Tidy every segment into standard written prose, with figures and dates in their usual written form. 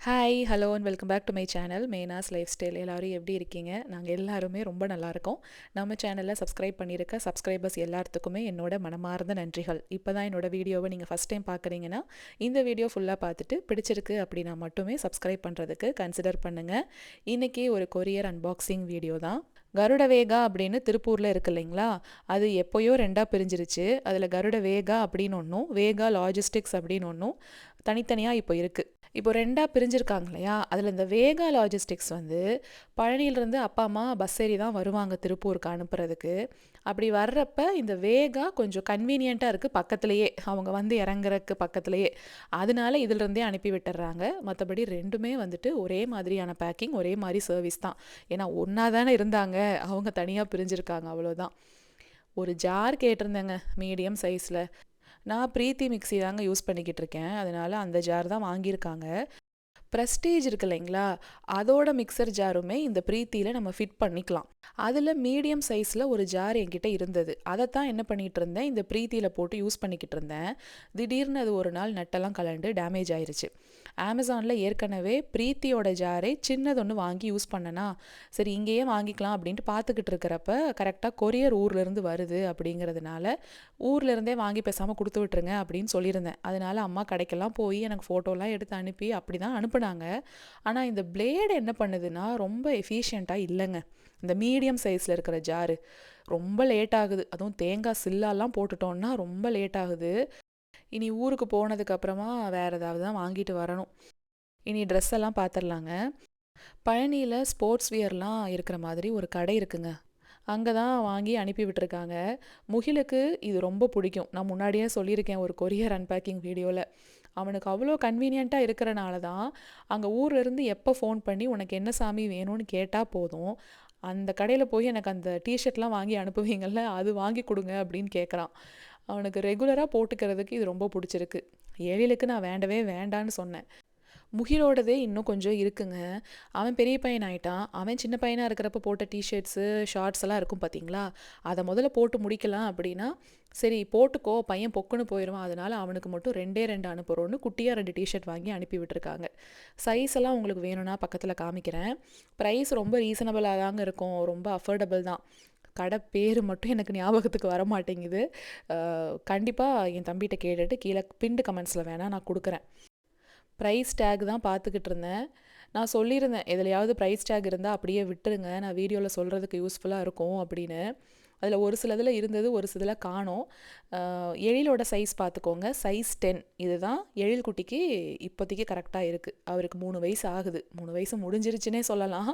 Hi hello and welcome back to my channel மேனாஸ் lifestyle. எல்லோரும் எப்படி இருக்கீங்க? நாங்கள் எல்லாருமே ரொம்ப நல்லாயிருக்கோம். நம்ம சேனலில் சப்ஸ்கிரைப் பண்ணியிருக்க சப்ஸ்கிரைபர்ஸ் எல்லாத்துக்குமே என்னோட மனமார்ந்த நன்றிகள். இப்போ தான் என்னோட வீடியோவை நீங்கள் ஃபஸ்ட் டைம் பார்க்குறீங்கன்னா இந்த வீடியோ ஃபுல்லாக பார்த்துட்டு பிடிச்சிருக்கு அப்படின்னா மட்டுமே சப்ஸ்கிரைப் பண்ணுறதுக்கு கன்சிடர் பண்ணுங்கள். இன்றைக்கி ஒரு கொரியர் அன்பாக்சிங் வீடியோ தான். கருட வேகா அப்படின்னு திருப்பூரில் இருக்கு இல்லைங்களா, அது எப்போயோ ரெண்டாக பிரிஞ்சிருச்சு. அதில் கருட வேகா அப்படின்னு ஒன்றும், வேகா லாஜிஸ்டிக்ஸ் அப்படின்னு ஒன்றும் தனித்தனியாக இப்போ இருக்குது. இப்போ ரெண்டாக பிரிஞ்சிருக்காங்க இல்லையா, அதில் இந்த வேகா லாஜிஸ்டிக்ஸ் வந்து பழனியிலேருந்து அப்பா அம்மா பஸ் ஏறி தான் வருவாங்க திருப்பூருக்கு அனுப்புறதுக்கு. அப்படி வர்றப்ப இந்த வேகா கொஞ்சம் கன்வீனியண்ட்டாக இருக்குது, பக்கத்துலேயே அவங்க வந்து இறங்குறதுக்கு பக்கத்துலேயே. அதனால இதிலிருந்தே அனுப்பி விட்டுறாங்க. மற்றபடி ரெண்டுமே வந்துட்டு ஒரே மாதிரியான பேக்கிங், ஒரே மாதிரி சர்வீஸ் தான். ஏன்னா ஒன்றா தானே இருந்தாங்க, அவங்க தனியாக பிரிஞ்சிருக்காங்க, அவ்வளோதான். ஒரு ஜார் கேட்டிருந்தேங்க மீடியம் சைஸில். நான் ப்ரீத்தி மிக்ஸி தாங்க யூஸ் பண்ணிக்கிட்டு இருக்கேன், அதனால அந்த ஜார் தான் வாங்கியிருக்காங்க. ப்ரெஸ்டீஜ் இருக்கு இல்லைங்களா, அதோட மிக்சர் ஜாருமே இந்த ப்ரீத்தியில் நம்ம ஃபிட் பண்ணிக்கலாம். அதில் மீடியம் சைஸில் ஒரு ஜார் என்கிட்ட இருந்தது. அதைத்தான் என்ன பண்ணிகிட்டு இருந்தேன், இந்த ப்ரீத்தியில் போட்டு யூஸ் பண்ணிக்கிட்டு இருந்தேன். திடீர்னு அது ஒரு நாள் நட்டெல்லாம் கலண்டு டேமேஜ் ஆயிடுச்சு. அமேசானில் ஏற்கனவே ப்ரீத்தியோட ஜாரை சின்னது ஒன்று வாங்கி யூஸ் பண்ணனா, சரி இங்கேயே வாங்கிக்கலாம் அப்படின்ட்டு பார்த்துக்கிட்டு இருக்கிறப்ப கரெக்டாக கொரியர் ஊர்லேருந்து வருது அப்படிங்கிறதுனால ஊர்லேருந்தே வாங்கி பேசாமல் கொடுத்து விட்டுருங்க அப்படின்னு சொல்லியிருந்தேன். அதனால அம்மா கடைக்கெல்லாம் போய் எனக்கு ஃபோட்டோலாம் எடுத்து அனுப்பி அப்படி தான் அனுப்புனாங்க. ஆனால் இந்த பிளேடு என்ன பண்ணுதுன்னா ரொம்ப எஃபிஷியண்ட்டாக இல்லைங்க. இந்த மீடியம் சைஸில் இருக்கிற ஜாரு ரொம்ப லேட் ஆகுது. அதுவும் தேங்காய் சில்லாலாம் போட்டுட்டோன்னா ரொம்ப லேட் ஆகுது. இனி ஊருக்கு போனதுக்கப்புறமா வேறு ஏதாவது தான் வாங்கிட்டு வரணும். இனி ட்ரெஸ் எல்லாம் பார்த்துடலாங்க. பழனியில் ஸ்போர்ட்ஸ் வியர்லாம் இருக்கிற மாதிரி ஒரு கடை இருக்குங்க. அங்கே தான் வாங்கி அனுப்பி விட்டுருக்காங்க. முகிலுக்கு இது ரொம்ப பிடிக்கும். நான் முன்னாடியே சொல்லியிருக்கேன் ஒரு கொரியர் அன்பேக்கிங் வீடியோவில். அவனுக்கு அவ்வளோ கன்வீனியண்ட்டாக இருக்கிறனால தான் அங்கே ஊர்லேருந்து எப்போ ஃபோன் பண்ணி உனக்கு என்ன சாமி வேணும்னு கேட்டால் போதும், அந்த கடையில் போய் எனக்கு அந்த டிஷர்ட்லாம் வாங்கி அனுப்புவீங்கள்ல, அது வாங்கி கொடுங்க அப்படின்னு கேட்குறான். அவனுக்கு ரெகுலராக போட்டுக்கிறதுக்கு இது ரொம்ப பிடிச்சிருக்கு. எழிலுக்கு நான் வேண்டவே வேண்டான்னு சொன்னேன். முகிலோடதே இன்னும் கொஞ்சம் இருக்குங்க. அவன் பெரிய பையன் ஆயிட்டான். அவன் சின்ன பையனாக இருக்கிறப்ப போட்ட டிஷர்ட்ஸு ஷார்ட்ஸ் எல்லாம் இருக்கும் பார்த்தீங்களா, அதை முதல்ல போட்டு முடிக்கலாம் அப்படின்னா, சரி போட்டுக்கோ பையன் பொக்குன்னு போயிடுவான், அதனால் அவனுக்கு மட்டும் 2 அனுப்புகிறோன்னு குட்டியாக 2 டிஷர்ட் வாங்கி அனுப்பி விட்டுருக்காங்க. சைஸ் எல்லாம் உங்களுக்கு வேணும்னா பக்கத்தில் காமிக்கிறேன். ப்ரைஸ் ரொம்ப ரீசனபிளாக தாங்க இருக்கும், ரொம்ப அஃபோர்டபுள் தான். கடை பேர் மட்டும் எனக்கு ஞாபகத்துக்கு வர மாட்டேங்குது. கண்டிப்பாக என் தம்பிகிட்ட கேட்டுட்டு கீழே பின்டு கமெண்ட்ஸில் வேணால் நான் கொடுக்குறேன். ப்ரைஸ் டேக் தான் பார்த்துக்கிட்டு இருந்தேன். நான் சொல்லியிருந்தேன் எதுலையாவது ப்ரைஸ் டேக் இருந்தால் அப்படியே விட்டுருங்க, நான் வீடியோவில் சொல்கிறதுக்கு யூஸ்ஃபுல்லாக இருக்கும் அப்படின்னு. அதில் ஒரு சிலதில் இருந்தது, ஒரு சிலதில் காணோம். எழிலோட சைஸ் பார்த்துக்கோங்க, சைஸ் 10. இதுதான் எழில் குட்டிக்கு இப்போதைக்கு கரெக்டாக இருக்குது. அவருக்கு 3 வயசு ஆகுது, 3 வயசு முடிஞ்சிருச்சுன்னே சொல்லலாம்.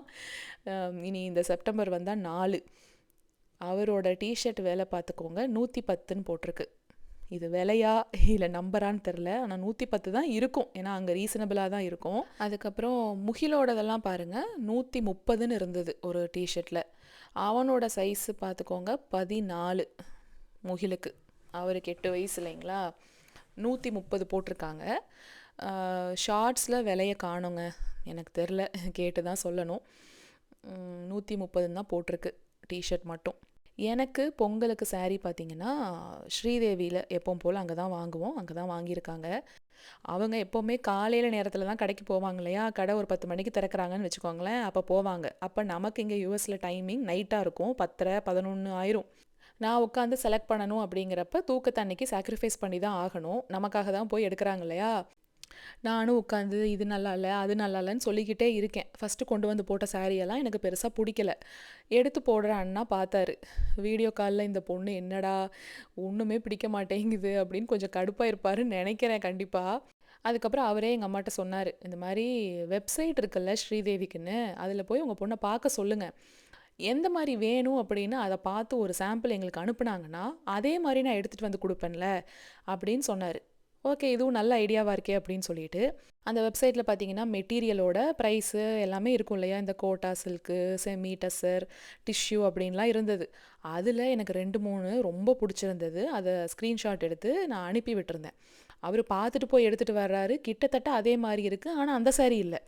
இனி இந்த செப்டம்பர் வந்தால் 4. அவரோட டிஷர்ட் விலை பார்த்துக்கோங்க, 110ன்னு போட்டிருக்கு. இது விலையா இல்லை நம்பரான்னு தெரில, ஆனால் 110 தான் இருக்கும், ஏன்னா அங்கே ரீசனபிளாக தான் இருக்கும். அதுக்கப்புறம் முகிலோடதெல்லாம் பாருங்கள், 130ன்னு இருந்தது ஒரு டிஷர்ட்டில். அவனோட சைஸு பார்த்துக்கோங்க 14. முகிலுக்கு அவருக்கு 8 வயசு இல்லைங்களா, 130 போட்டிருக்காங்க. ஷார்ட்ஸில் விலையை காணுங்க, எனக்கு தெரில, கேட்டு தான் சொல்லணும். 130 தான் போட்டிருக்கு டிஷர்ட் மட்டும். எனக்கு பொங்கலுக்கு சாரீ பார்த்திங்கன்னா ஸ்ரீதேவியில் எப்பவும் போல் அங்கே தான் வாங்குவோம், அங்கே தான் வாங்கியிருக்காங்க. அவங்க எப்போவுமே காலையில் நேரத்தில் தான் கடைக்கு போவாங்க இல்லையா, கடை ஒரு 10 மணிக்கு திறக்கிறாங்கன்னு வச்சுக்கோங்களேன், அப்போ போவாங்க. அப்போ நமக்கு இங்கே யூஎஸில் டைமிங் நைட்டாக இருக்கும், 10:30 11 ஆயிரும். நான் உட்காந்து செலக்ட் பண்ணணும் அப்படிங்கிறப்ப தூக்கத்தை அன்னைக்கு சாக்ரிஃபைஸ் பண்ணி தான் ஆகணும், நமக்காக தான் போய் எடுக்கிறாங்க இல்லையா. நானும் உட்காந்து இது நல்லா இல்லை அது நல்லா இல்லைன்னு சொல்லிக்கிட்டே இருக்கேன். ஃபஸ்ட்டு கொண்டு வந்து போட்ட சாரியெல்லாம் எனக்கு பெருசாக பிடிக்கல. எடுத்து போடுற அண்ணா பார்த்தாரு. வீடியோ காலில் இந்த பொண்ணு என்னடா ஒன்றுமே பிடிக்க மாட்டேங்குது அப்படின்னு கொஞ்சம் கடுப்பாக இருப்பாருன்னு நினைக்கிறேன் கண்டிப்பாக. அதுக்கப்புறம் அவரே எங்கள் அம்மாட்ட சொன்னார், இந்த மாதிரி வெப்சைட் இருக்குல்ல ஸ்ரீதேவிக்குன்னு, அதில் போய் உங்கள் பொண்ணை பார்க்க சொல்லுங்கள், எந்த மாதிரி வேணும் அப்படின்னு அதை பார்த்து ஒரு சாம்பிள் எங்களுக்கு அனுப்புனாங்கன்னா அதே மாதிரி நான் எடுத்துகிட்டு வந்து கொடுப்பேன்ல அப்படின்னு சொன்னார். ஓகே, இதுவும் நல்ல ஐடியாவாக இருக்கே அப்படின்னு சொல்லிட்டு அந்த வெப்சைட்டில் பார்த்தீங்கன்னா மெட்டீரியலோட ப்ரைஸு எல்லாமே இருக்கும் இல்லையா, இந்த Kota silk, semi tussar, tissue அப்படின்லாம் இருந்தது. அதில் எனக்கு 2 3 ரொம்ப பிடிச்சிருந்தது. அதை ஸ்க்ரீன்ஷாட் எடுத்து நான் அனுப்பி விட்டுருந்தேன். அவர் பார்த்துட்டு போய் எடுத்துகிட்டு வர்றாரு, கிட்டத்தட்ட அதே மாதிரி இருக்குது, ஆனால் அந்த சாரீ இல்லை.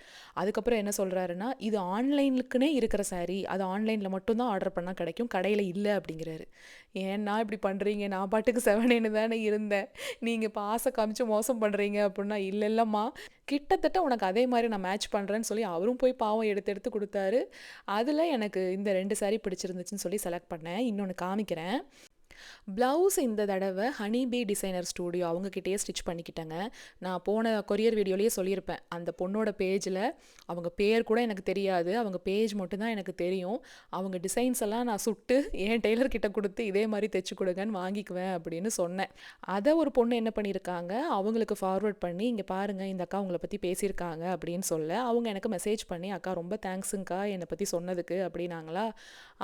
அதுக்கப்புறம் என்ன சொல்கிறாருன்னா, இது ஆன்லைனுக்குன்னே இருக்கிற சாரீ, அது ஆன்லைனில் மட்டும்தான் ஆர்டர் பண்ணால் கிடைக்கும், கடையில் இல்லை அப்படிங்கிறாரு. ஏன்னா இப்படி பண்ணுறீங்க, நான் பாட்டுக்கு செவனேன்னு தானே இருந்தேன், நீங்கள் இப்போ ஆசை காமிச்சு மோசம் பண்ணுறீங்க அப்படின்னா, இல்லை இல்லைம்மா கிட்டத்தட்ட உனக்கு அதே மாதிரி நான் மேட்ச் பண்ணுறேன்னு சொல்லி அவரும் போய் பாவம் எடுத்து எடுத்து கொடுத்தாரு. அதில் எனக்கு இந்த 2 சாரீ பிடிச்சிருந்துச்சுன்னு சொல்லி செலக்ட் பண்ணேன். இன்னொன்று காமிக்கிறேன். ப்ளவுஸ் இந்த தடவை ஹனி பீ டிசைனர் ஸ்டூடியோ அவங்கக்கிட்டேயே ஸ்டிச் பண்ணிக்கிட்டேங்க. நான் போன கொரியர் வீடியோலேயே சொல்லியிருப்பேன், அந்த பொண்ணோட பேஜில் அவங்க பேர் கூட எனக்கு தெரியாது, அவங்க பேஜ் மட்டும்தான் எனக்கு தெரியும். அவங்க டிசைன்ஸ் எல்லாம் நான் சுட்டு என் டெய்லர்கிட்ட கொடுத்து இதே மாதிரி தைச்சி கொடுங்கன்னு வாங்கிக்குவேன் அப்படின்னு சொன்னேன். அதை ஒரு பொண்ணு என்ன பண்ணியிருக்காங்க, அவங்களுக்கு ஃபார்வர்ட் பண்ணி, இங்கே பாருங்கள் இந்த அக்கா உங்களை பற்றி பேசியிருக்காங்க அப்படின்னு சொல்ல, அவங்க எனக்கு மெசேஜ் பண்ணி, அக்கா ரொம்ப தேங்க்ஸுங்க்கா என்னை பற்றி சொன்னதுக்கு அப்படின்னாங்களா.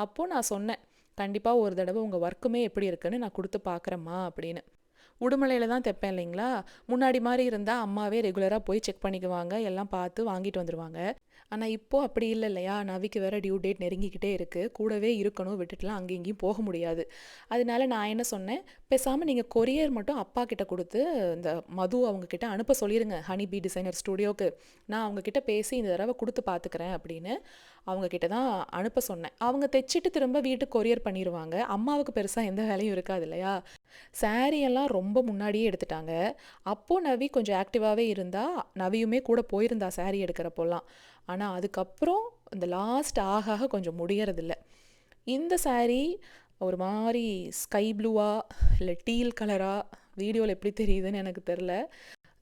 அப்போது நான் சொன்னேன், கண்டிப்பாக ஒரு தடவை உங்கள் ஒர்க்குமே எப்படி இருக்குன்னு நான் கொடுத்து பார்க்குறேம்மா அப்படின்னு. உடுமலையில் தான் தைப்பேன் இல்லைங்களா, முன்னாடி மாதிரி இருந்தால் அம்மாவே ரெகுலராக போய் செக் பண்ணிக்குவாங்க, எல்லாம் பார்த்து வாங்கிட்டு வந்துடுவாங்க. ஆனால் இப்போது அப்படி இல்லை இல்லையா, நவிக்கு வேறு டியூ டேட் நெருங்கிக்கிட்டே இருக்குது, கூடவே இருக்கணும், விட்டுட்டுலாம் அங்கேயும் இங்கேயும் போக முடியாது. அதனால நான் என்ன சொன்னேன், பேசாமல் நீங்கள் கொரியர் மட்டும் அப்பா கிட்ட கொடுத்து இந்த மது அவங்கக்கிட்ட அனுப்ப சொல்லிடுங்க ஹனி பீ டிசைனர் ஸ்டூடியோவுக்கு, நான் அவங்கக்கிட்ட பேசி இந்த தடவை கொடுத்து பார்த்துக்கிறேன் அப்படின்னு அவங்கக்கிட்ட தான் அனுப்ப சொன்னேன். அவங்க தைச்சிட்டு திரும்ப வீட்டுக்கு கொரியர் பண்ணிடுவாங்க, அம்மாவுக்கு பெருசாக எந்த வேலையும் இருக்காது இல்லையா. சாரியெல்லாம் ரொம்ப முன்னாடியே எடுத்துட்டாங்க. அப்போது நவி கொஞ்சம் ஆக்டிவாகவே இருந்தால், நவியுமே கூட போயிருந்தா சாரீ எடுக்கிறப்போலாம். ஆனால் அதுக்கப்புறம் இந்த லாஸ்ட் ஆக கொஞ்சம் முடியறதில்ல. இந்த சாரீ ஒரு மாதிரி ஸ்கை ப்ளூவா இல்லை டீல் கலரா, வீடியோவில் எப்படி தெரியுதுன்னு எனக்கு தெரில.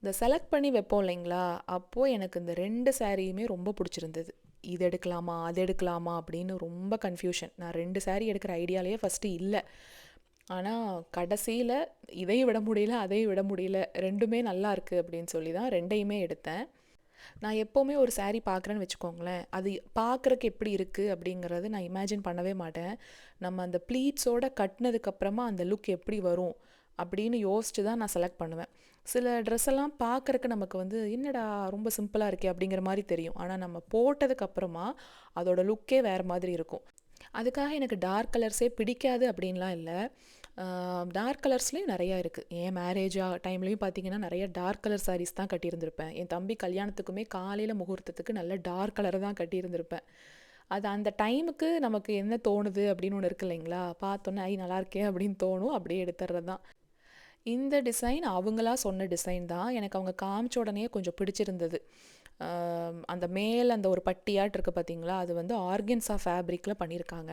இந்த செலக்ட் பண்ணி வைப்போம் இல்லைங்களா, அப்போது எனக்கு இந்த 2 சாரியுமே ரொம்ப பிடிச்சிருந்தது. இது எடுக்கலாமா அது எடுக்கலாமா அப்படின்னு ரொம்ப கன்ஃபியூஷன். நான் 2 சாரீ எடுக்கிற ஐடியாலேயே ஃபஸ்ட்டு இல்லை. ஆனால் கடைசியில் இதையும் விட முடியல அதையும் விட முடியல, 2மே நல்லா இருக்குது அப்படின்னு சொல்லி தான் 2யுமே எடுத்தேன். நான் எப்போவுமே ஒரு சாரீ பார்க்குறேன்னு வச்சுக்கோங்களேன், அது பார்க்குறக்கு எப்படி இருக்குது அப்படிங்கிறது நான் இமேஜின் பண்ணவே மாட்டேன். நம்ம அந்த ப்ளீட்ஸோடு கட்டினதுக்கப்புறமா அந்த லுக் எப்படி வரும் அப்படின்னு யோசித்து தான் நான் செலக்ட் பண்ணுவேன். சில ட்ரெஸ் எல்லாம் பார்க்குறக்கு நமக்கு வந்து என்னடா ரொம்ப சிம்பிளாக இருக்கே அப்படிங்கிற மாதிரி தெரியும், ஆனால் நம்ம போட்டதுக்கப்புறமா அதோட லுக்கே வேறு மாதிரி இருக்கும். அதுக்காக எனக்கு டார்க் கலர்ஸே பிடிக்காது அப்படின்லாம் இல்லை. டார்க் கலர்ஸ்லேயும் நிறையா இருக்குது. என் மேரேஜ் டைம்லேயும் பார்த்திங்கன்னா நிறைய டார்க் கலர் சாரீஸ் தான் கட்டியிருந்திருப்பேன். என் தம்பி கல்யாணத்துக்குமே காலையில் முகூர்த்தத்துக்கு நல்ல டார்க் கலர் தான் கட்டியிருந்திருப்பேன். அது அந்த டைமுக்கு நமக்கு என்ன தோணுது அப்படின்னு ஒன்று இருக்கு இல்லைங்களா, பார்த்தோன்னே ஐ நல்லா இருக்கே அப்படின்னு தோணும், அப்படியே எடுத்துறது தான். இந்த டிசைன் அவங்களா சொன்ன டிசைன் தான், எனக்கு அவங்க காமிச்ச உடனே கொஞ்சம் பிடிச்சிருந்தது. அந்த மேல் அந்த ஒரு பட்டியாட் இருக்குது பார்த்தீங்களா, அது வந்து ஆர்கன்ஸா ஃபேப்ரிக்கில் பண்ணியிருக்காங்க.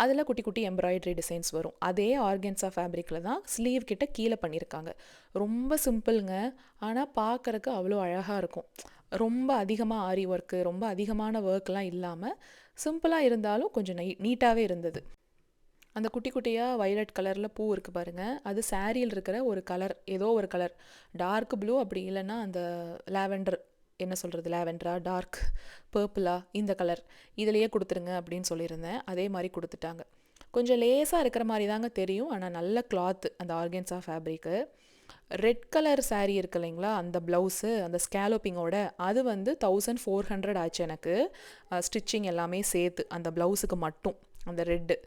அதில் குட்டி குட்டி எம்ப்ராய்டரி டிசைன்ஸ் வரும். அதே ஆர்கன்ஸா ஃபேப்ரிக்கில் தான் ஸ்லீவ் கிட்ட கீழே பண்ணியிருக்காங்க. ரொம்ப சிம்பிளுங்க, ஆனால் பார்க்குறக்கு அவ்வளோ அழகாக இருக்கும். ரொம்ப அதிகமாக ஆரி ஒர்க்கு, ரொம்ப அதிகமான ஒர்க்லாம் இல்லாமல் சிம்பிளாக இருந்தாலும் கொஞ்சம் நீட்டாகவே இருந்தது. அந்த குட்டி குட்டியாக வயலட் கலரில் பூ இருக்குது பாருங்கள், அது சாரியில் இருக்கிற ஒரு கலர், ஏதோ ஒரு கலர், டார்க் ப்ளூ அப்படி இல்லைன்னா அந்த லாவெண்டர், என்ன சொல்கிறது, லாவெண்டரா டார்க் பர்பிளா, இந்த கலர் இதிலையே கொடுத்துருங்க அப்படின்னு சொல்லியிருந்தேன். அதே மாதிரி கொடுத்துட்டாங்க. கொஞ்சம் லேஸாக இருக்கிற மாதிரி தாங்க தெரியும், ஆனால் நல்ல கிளாத்து அந்த organza fabric. Red colour sari இருக்கு இல்லைங்களா, அந்த ப்ளவுஸு அந்த ஸ்கேலோப்பிங்கோட, அது வந்து 1400 ஆச்சு எனக்கு, ஸ்டிச்சிங் எல்லாமே சேர்த்து அந்த ப்ளவுஸுக்கு மட்டும். அந்த ரெட்டு,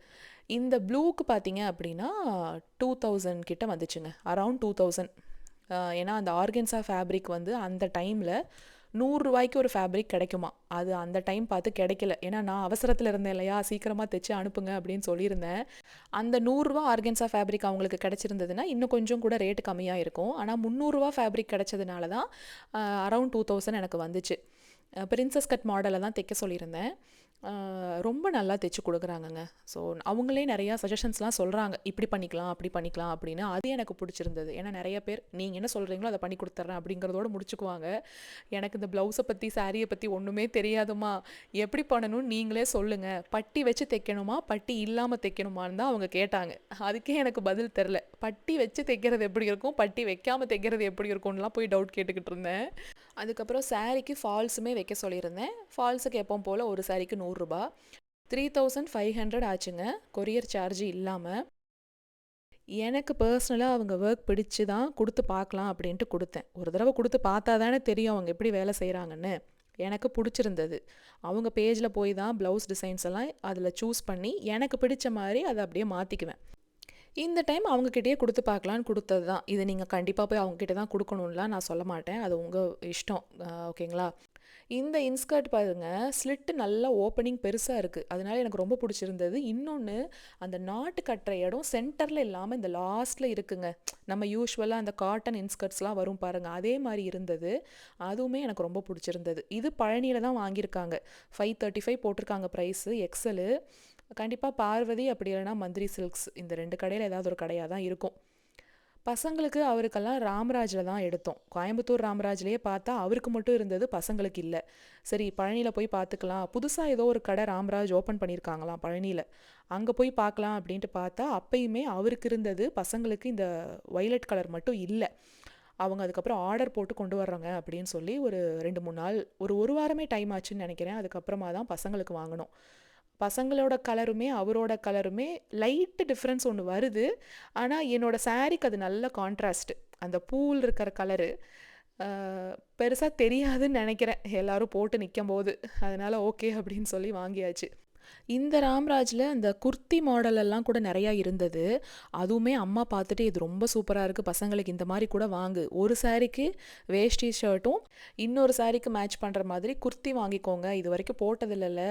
இந்த ப்ளூக்கு பார்த்தீங்க அப்படின்னா 2000 கிட்ட வந்துச்சுங்க, அரவுண்ட் 2000. ஏன்னா அந்த ஆர்கன்ஸா ஃபேப்ரிக் வந்து அந்த டைமில் 100 ரூபாய்க்கு ஒரு ஃபேப்ரிக் கிடைக்குமா, அது அந்த டைம் பார்த்து கிடைக்கல. ஏன்னா நான் அவசரத்தில் இருந்தேன் இல்லையா, சீக்கிரமாக தைச்சி அனுப்புங்க அப்படின்னு சொல்லியிருந்தேன். அந்த 100 ரூபா ஆர்கன்ஸா ஃபேப்ரிக் அவங்களுக்கு கிடச்சிருந்ததுன்னா இன்னும் கொஞ்சம் கூட ரேட்டு கம்மியாக இருக்கும். ஆனால் 300 ரூபா ஃபேப்ரிக் கிடச்சதுனால தான் அரவுண்ட் 2000 எனக்கு வந்துச்சு. பிரின்சஸ் கட் மாடலில் தான் தைக்க சொல்லியிருந்தேன். ரொம்ப நல்லா தைச்சி கொடுக்குறாங்கங்க. ஸோ அவங்களே நிறையா சஜஷன்ஸ்லாம் சொல்கிறாங்க, இப்படி பண்ணிக்கலாம் அப்படி பண்ணிக்கலாம் அப்படின்னு. அது எனக்கு பிடிச்சிருந்தது. ஏன்னா நிறைய பேர் நீங்கள் என்ன சொல்கிறீங்களோ அதை பண்ணி கொடுத்துட்றேன் அப்படிங்கிறதோடு முடிச்சுக்குவாங்க. எனக்கு இந்த ப்ளவுஸை பற்றி சாரியை பற்றி ஒன்றுமே தெரியாதுமா, எப்படி பண்ணணும்னு நீங்களே சொல்லுங்கள், பட்டி வச்சு தைக்கணுமா பட்டி இல்லாமல் தைக்கணுமான்னு தான் அவங்க கேட்டாங்க. அதுக்கே எனக்கு பதில் தெரில. பட்டி வச்சு தைக்கிறது எப்படி இருக்கும், பட்டி வைக்காமல் தைக்கிறது எப்படி இருக்கும்லாம் போய் டவுட் கேட்டுக்கிட்டு இருந்தேன். அதுக்கப்புறம் சாரிக்கு ஃபால்ஸுமே வைக்க சொல்லியிருந்தேன். ஃபால்ஸுக்கு எப்பவும் போல் ஒரு சாரிக்கு 100 ரூபா, 3500 ஆச்சுங்க, கொரியர் சார்ஜ் இல்லாமல். எனக்கு பர்சனலாக அவங்க ஒர்க் பிடிச்சி தான் கொடுத்து பார்க்கலாம் அப்படின்ட்டு கொடுத்தேன். ஒரு தடவை கொடுத்து பார்த்தா தானே தெரியும் அவங்க எப்படி வேலை செய்கிறாங்கன்னு. எனக்கு பிடிச்சிருந்தது. அவங்க பேஜில் போய் தான் ப்ளவுஸ் டிசைன்ஸ் எல்லாம் அதில் சூஸ் பண்ணி எனக்கு பிடிச்ச மாதிரி அதை அப்படியே மாற்றிக்குவேன். இந்த டைம் அவங்கக்கிட்டயே குடுத்து பார்க்கலான்னு குடுத்தது தான். இது நீங்க கண்டிப்பா போய் அவங்ககிட்ட தான் குடுக்கணும்லாம் நான் சொல்ல மாட்டேன். அது உங்க இஷ்டம். ஓகேங்களா? இந்த இன்ஸ்கர்ட் பாருங்க, ஸ்லிட் நல்லா ஓப்பனிங் பெருசா இருக்கு. அதனால எனக்கு ரொம்ப புடிச்சிருந்தது. இன்னொன்னு, அந்த நாட்டு கட்டுற இடம் சென்டர்ல இல்லாம இந்த லாஸ்ட்ல இருக்குங்க. நம்ம யூசுவலா அந்த காட்டன் இன்ஸ்கர்ட்ஸ்லாம் வரும் பாருங்க, அதே மாரி இருந்தது. அதுவுமே எனக்கு ரொம்ப புடிச்சிருந்தது. இது பழனியில தான் வாங்கியிருக்காங்க. 535 போட்டிருக்காங்க பிரைஸு. எக்ஸலு. கண்டிப்பா பார்வதி அப்படி இல்லைனா மந்திரி சில்க்ஸ் இந்த 2 கடையில ஏதாவது ஒரு கடையா தான் இருக்கும். பசங்களுக்கு அவருக்கெல்லாம் ராமராஜில் தான் எடுத்தோம். கோயம்புத்தூர் ராமராஜ்லேயே பார்த்தா அவருக்கு மட்டும் இருந்தது, பசங்களுக்கு இல்லை. சரி பழனியில் போய் பார்த்துக்கலாம். புதுசாக ஏதோ ஒரு கடை ராமராஜ் ஓப்பன் பண்ணியிருக்காங்களாம் பழனியில். அங்கே போய் பார்க்கலாம் அப்படின்ட்டு பார்த்தா அப்பயுமே அவருக்கு இருந்தது, பசங்களுக்கு இந்த வயலட் கலர் மட்டும் இல்லை. அவங்க அதுக்கப்புறம் ஆர்டர் போட்டு கொண்டு வர்றாங்க அப்படின்னு சொல்லி ஒரு 2-3 நாள், ஒரு வாரமே டைம் ஆச்சுன்னு நினைக்கிறேன். அதுக்கப்புறமா தான் பசங்களுக்கு வாங்கினோம். பசங்களோட கலருமே அவரோட கலருமே லைட்டு டிஃப்ரென்ஸ் ஒன்று வருது. ஆனால் என்னோட சாரீக்கு அது நல்ல கான்ட்ராஸ்ட். அந்த பூவில் இருக்கிற கலரு பெருசாக தெரியாதுன்னு நினைக்கிறேன், எல்லாரும் போட்டு நிற்கும் போது. அதனால் ஓகே அப்படின்னு சொல்லி வாங்கியாச்சு. இந்த ராம்ராஜில் அந்த குர்த்தி மாடலெல்லாம் கூட நிறையா இருந்தது. அதுவுமே அம்மா பார்த்துட்டு இது ரொம்ப சூப்பராக இருக்குது, பசங்களுக்கு இந்த மாதிரி கூட வாங்கு. ஒரு சாரீக்கு வேஷ்டி ஷர்ட்டும் இன்னொரு சாரீக்கு மேட்ச் பண்ணுற மாதிரி குர்த்தி வாங்கிக்கோங்க, இது வரைக்கும் போட்டதில்லைல்ல,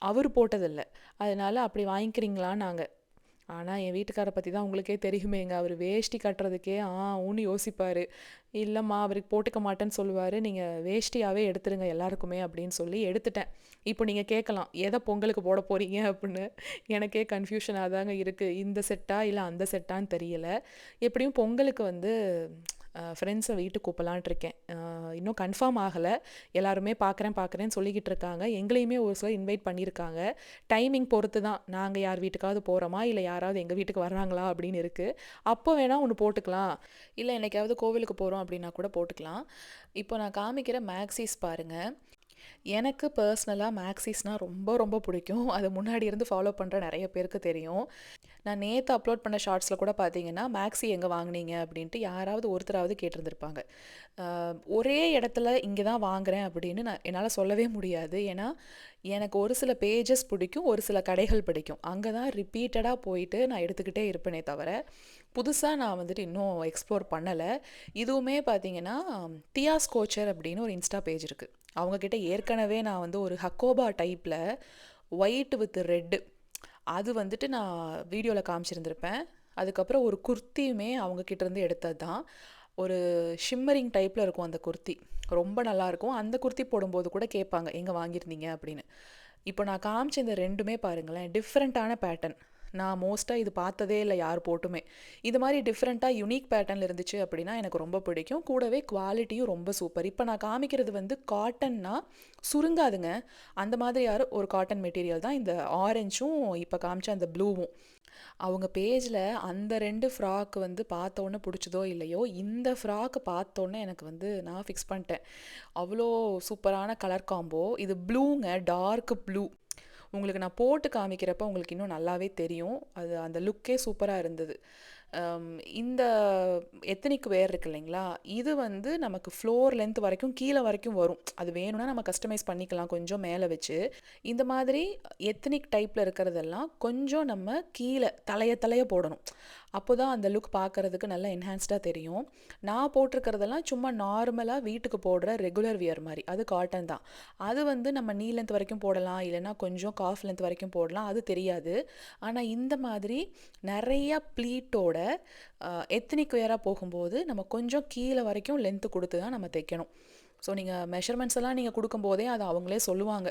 அவர் போட்டதில்லை, அதனால் அப்படி வாங்கிக்கிறீங்களான்னு நாங்கள். ஆனால் என் வீட்டுக்காரை பற்றி தான் உங்களுக்கே தெரியுமேங்க, அவர் வேஷ்டி கட்டுறதுக்கே ஊன்னு யோசிப்பார். இல்லைம்மா அவருக்கு போட்டுக்க மாட்டேன்னு சொல்லுவார். நீங்கள் வேஷ்டியாகவே எடுத்துருங்க எல்லாருக்குமே அப்படின்னு சொல்லி எடுத்துட்டேன். இப்போ நீங்கள் கேட்கலாம் எதை பொங்கலுக்கு போட போகிறீங்க அப்படின்னு. எனக்கே கன்ஃபியூஷனாக தாங்க இருக்குது, இந்த செட்டா இல்லை அந்த செட்டான்னு தெரியலை. எப்படியும் பொங்கலுக்கு வந்து ஃப்ரெண்ட்ஸை வீட்டுக்கு கூப்பிடலான்ட்டு இருக்கேன். இன்னும் கன்ஃபார்ம் ஆகலை. எல்லாருமே பார்க்குறேன்னு சொல்லிக்கிட்டு இருக்காங்க. எங்களையுமே ஒரு சிலர் இன்வைட் பண்ணியிருக்காங்க. டைமிங் பொறுத்து தான் நாங்கள் யார் வீட்டுக்காவது போகிறோமா இல்லை யாராவது எங்கள் வீட்டுக்கு வர்றாங்களா அப்படின்னு இருக்குது. அப்போ வேணால் ஒன்று போட்டுக்கலாம், இல்லை என்னைக்காவது கோவிலுக்கு போகிறோம் அப்படின்னா கூட போட்டுக்கலாம். இப்போ நான் காமிக்கிற மேக்ஸிஸ் பாருங்கள். எனக்கு பர்சனலாக மேக்ஸிஸ்னால் ரொம்ப ரொம்ப பிடிக்கும். அது முன்னாடி இருந்து ஃபாலோ பண்ணுற நிறைய பேருக்கு தெரியும். நான் நேற்று அப்லோட் பண்ண ஷார்ட்ஸில் கூட பார்த்தீங்கன்னா மேக்ஸி எங்கே வாங்கினீங்க அப்படின்ட்டு யாராவது ஒருத்தராவது கேட்டிருந்துருப்பாங்க. ஒரே இடத்துல இங்கே தான் வாங்குகிறேன் அப்படின்னு என்னால் சொல்லவே முடியாது. ஏன்னா எனக்கு ஒரு சில பேஜஸ் பிடிக்கும், ஒரு சில கடைகள் பிடிக்கும். அங்கே தான் ரிப்பீட்டடாக போயிட்டு நான் எடுத்துக்கிட்டே இருப்பேனே தவிர புதுசாக நான் வந்துட்டு இன்னும் எக்ஸ்ப்ளோர் பண்ணலை. இதுவுமே பார்த்தீங்கன்னா டியாஸ் கோச்சர் அப்படின்னு ஒரு இன்ஸ்டா பேஜ் இருக்குது. அவங்கக்கிட்ட ஏற்கனவே நான் வந்து ஒரு ஹக்கோபா டைப்பில் ஒயிட் வித் ரெட்டு அது வந்துட்டு நான் வீடியோவில் காமிச்சிருந்திருப்பேன். அதுக்கப்புறம் ஒரு குர்த்தியுமே அவங்கக்கிட்டேருந்து எடுத்தது தான். ஒரு ஷிம்மரிங் டைப்பில் இருக்கும் அந்த குர்த்தி, ரொம்ப நல்லாயிருக்கும். அந்த குர்த்தி போடும்போது கூட கேட்பாங்க எங்கே வாங்கியிருந்தீங்க அப்படின்னு. இப்போ நான் காமிச்ச இந்த ரெண்டுமே பாருங்களேன், டிஃப்ரெண்ட்டான பேட்டர்ன். நான் மோஸ்ட்டாக இது பார்த்ததே இல்லை யார் போட்டுமே. இது மாதிரி டிஃப்ரெண்ட்டாக யுனிக் பேட்டர்னில் இருந்துச்சு அப்படின்னா எனக்கு ரொம்ப பிடிக்கும். கூடவே குவாலிட்டியும் ரொம்ப சூப்பர். இப்போ நான் காமிக்கிறது வந்து காட்டன்னா சுருங்காதுங்க, அந்த மாதிரி ஒரு காட்டன் மெட்டீரியல் தான் இந்த ஆரஞ்சும் இப்போ காமிச்ச அந்த ப்ளூவும். அவங்க பேஜில் அந்த 2 ஃப்ராக் வந்து பார்த்தோன்னே பிடிச்சதோ இல்லையோ, இந்த ஃப்ராக்கு பார்த்தோன்னே எனக்கு வந்து நான் ஃபிக்ஸ் பண்ணிட்டேன். அவ்வளோ சூப்பரான கலர் காம்போ. இது ப்ளூங்க, டார்க் ப்ளூ. உங்களுக்கு நான் போட்டு காமிக்கிறப்ப உங்களுக்கு இன்னும் நல்லாவே தெரியும். அது அந்த லுக்கே சூப்பராக இருந்தது. இந்த எத்தனிக் வேர் இருக்கு இல்லைங்களா, இது வந்து நமக்கு ஃப்ளோர் லென்த் வரைக்கும் கீழே வரைக்கும் வரும். அது வேணும்னா நம்ம கஸ்டமைஸ் பண்ணிக்கலாம் கொஞ்சம் மேலே வச்சு. இந்த மாதிரி எத்தனிக் டைப்பில் இருக்கிறதெல்லாம் கொஞ்சம் நம்ம கீழே தலைய போடணும். அப்போ தான் அந்த லுக் பார்க்குறதுக்கு நல்லா என்ஹான்ஸ்டாக தெரியும். நான் போட்டிருக்கிறதெல்லாம் சும்மா நார்மலாக வீட்டுக்கு போடுற ரெகுலர் வியர் மாதிரி, அது காட்டன் தான். அது வந்து நம்ம நீ லென்த் வரைக்கும் போடலாம், இல்லைனா கொஞ்சம் காஃப் லென்த் வரைக்கும் போடலாம், அது தெரியாது. ஆனால் இந்த மாதிரி நிறையா ப்ளீட்டோட எத்தனிக் வேராக போகும்போது நம்ம கொஞ்சம் கீழே வரைக்கும் லென்த்து கொடுத்து தான் நம்ம தைக்கணும். ஸோ நீங்கள் மெஷர்மெண்ட்ஸ் எல்லாம் நீங்கள் கொடுக்கும்போதே அதை அவங்களே சொல்லுவாங்க.